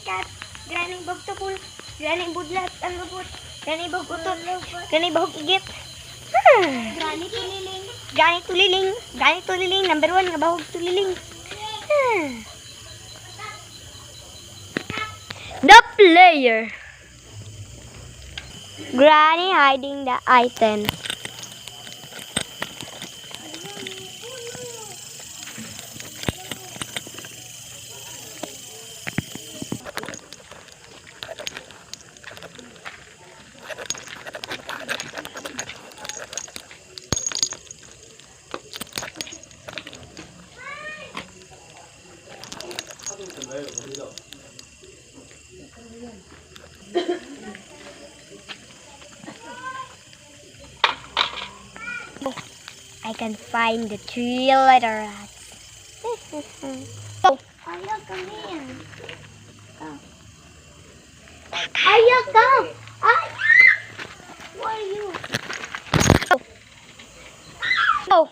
kat. Granny bagtapul. Granny budlat ang abot. Granny bagutot. Granny bahog igit. Granny tuliling. Granny tuliling. Granny tuliling. Number 1 nga bahog tuliling. The player. Granny hiding the item. I can find the 3 letter rats. Ayaw, come here. Ayaw, come. Where are you? Oh.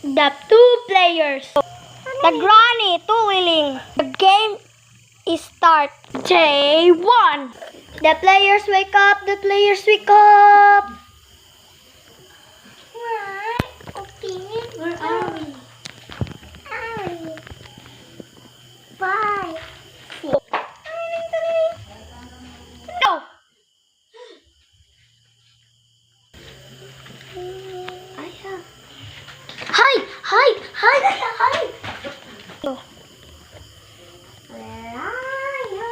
The 2 players. The granny, 2 willing. The game is start. Day 1. The players wake up. The players wake up. Where are we? Bye. No. Hide. No. Where are you?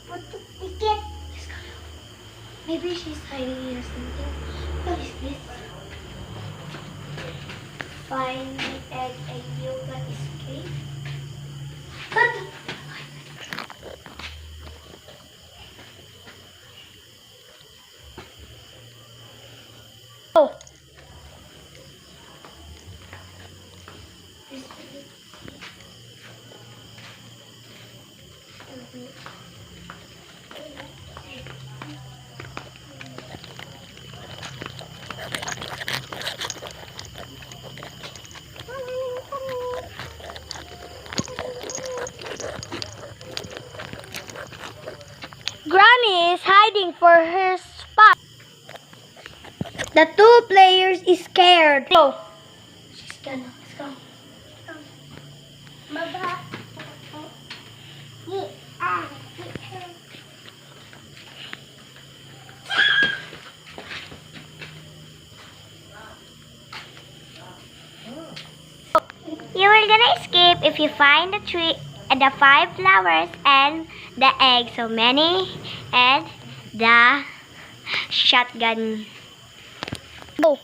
What the ticket? Maybe she's hiding here or something. What is this? Find the egg and yoga escape. What? Oh. Granny is hiding for her spot. The 2 players is scared. Go. She's gonna. Let's go. Baba. You will gonna escape if you find the 5 flowers and the egg. So many and the shotgun. Go.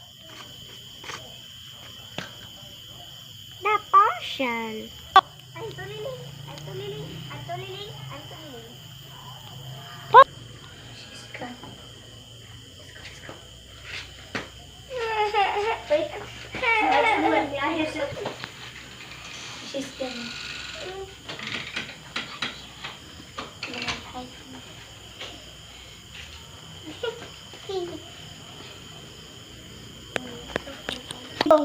The potion. I'm tuliling. She's gone. Let's go. Wait. She's gone. Go.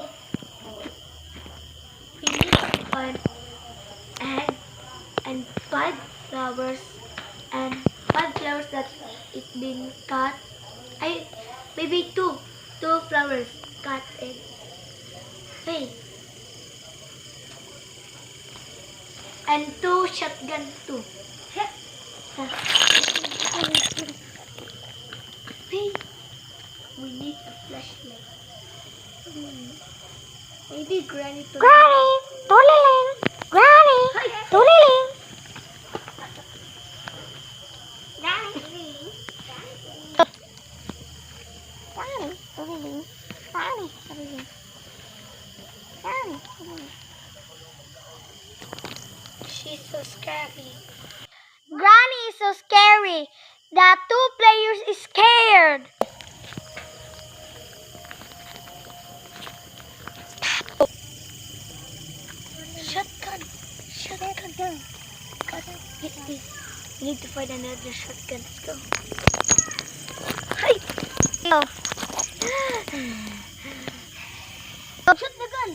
Finish 5 egg and 5 flowers that it's been cut. Maybe 2 flowers cut and hey. And 2 shotgun too. Hey, we need a flashlight. Maybe Granny tuliling. Granny tuliling. She's so scary. Granny is so scary. The 2 players is scared. find another shotgun. Let's go. Hi! Go. Shoot the gun.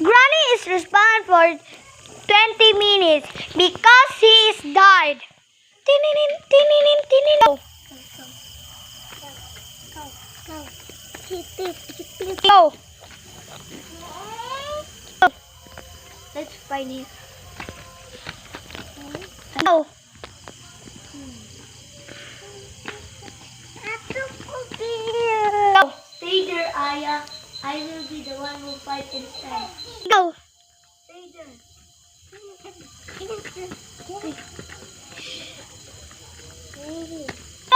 Granny is responsible for 20 minutes because he is died. Tininin, tininin, tininin. Go. Go. Hit it. Go. Let's find it. Go. Go. Stay there, Aya. I will be the one who fight instead. Go. Stay there.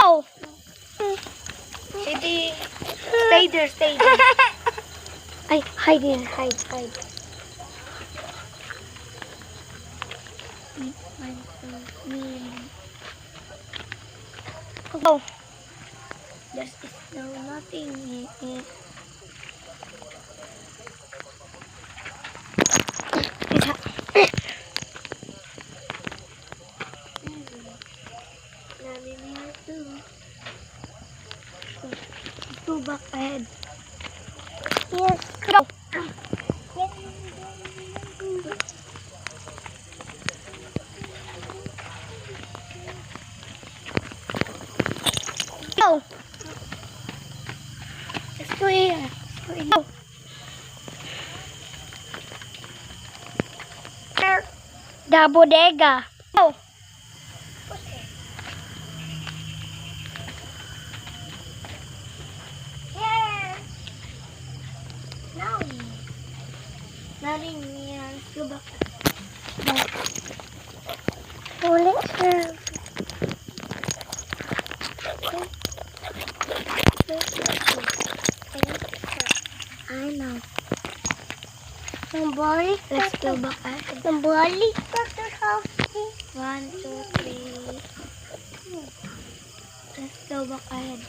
Go. Stay there, stay there. Ay, hide in, hide. Go. There's still nothing here. Go back ahead. Yes, go. Go. Let's go here. Go. The bodega. Go. Nothing here. Let's go back. I know. Somebody. Let's go back. Somebody got the house. 1, 2, 3. Let's go back ahead.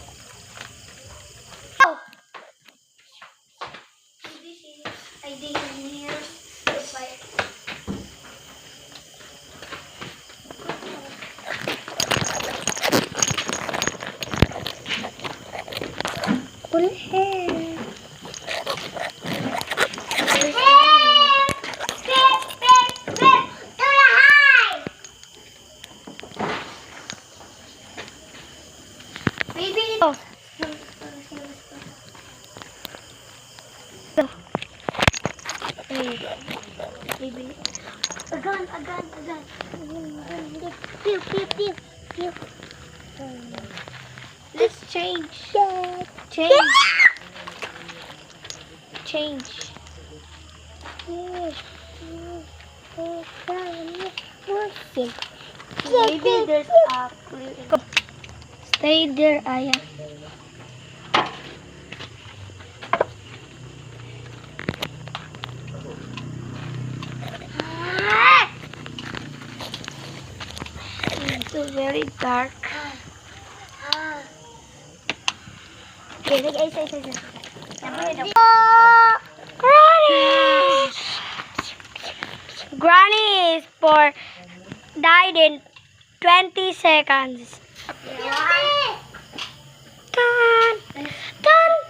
Go. I think here's the fire. Pull hair. Baby, go. Go. Baby. A gun. Pew. Let's change. Change. Maybe there's a clear. Go. Stay there, Aya. It's very dark. Okay, Granny is died in 20 seconds.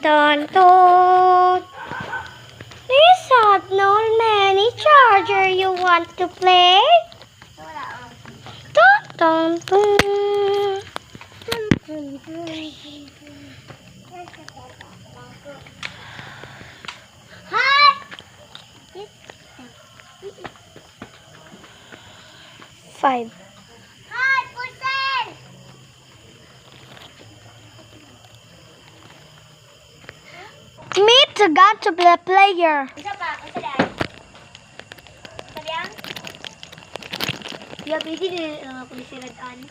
Dun. Please have no many charger you want to play. Dun. Five. Meet the got to the player. Ya, pwede din ako nisiradaan.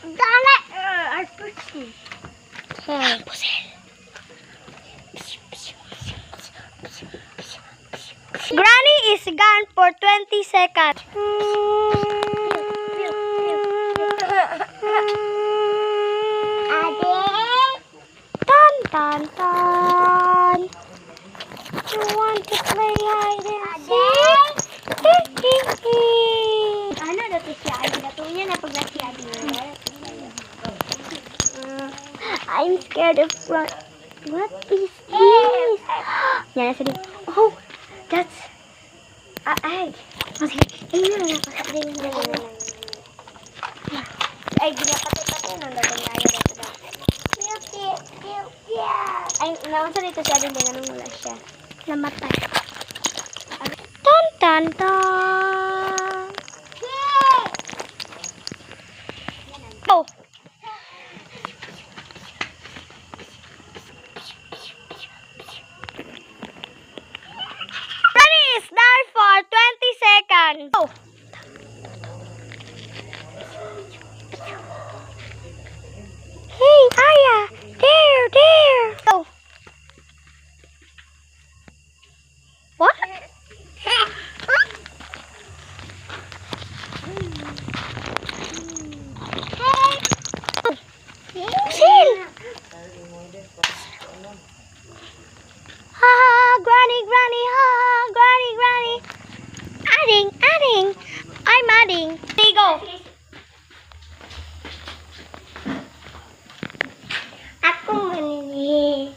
Dala! I pushed you. Granny is gone for 20 seconds. Dun. You want to play hide and seek? Ano dati siya? Ay, natunya na pag nasiya din. I'm scared of what? What is this? Yan na sila. Oh, that's a egg. Oh, sige. Ayun na ako. Ay, ginapatay-patay nung dating nga yun. Ay, naunsa dito siya din. Ganun wala siya. Namatay. Tan tan tan. Oh. Ready, start for 20 seconds. Oh. Hey, Aya, there. Oh. What? Chill. Ha, granny, ha, granny. Adding. I'm adding. There you go. Ako manini.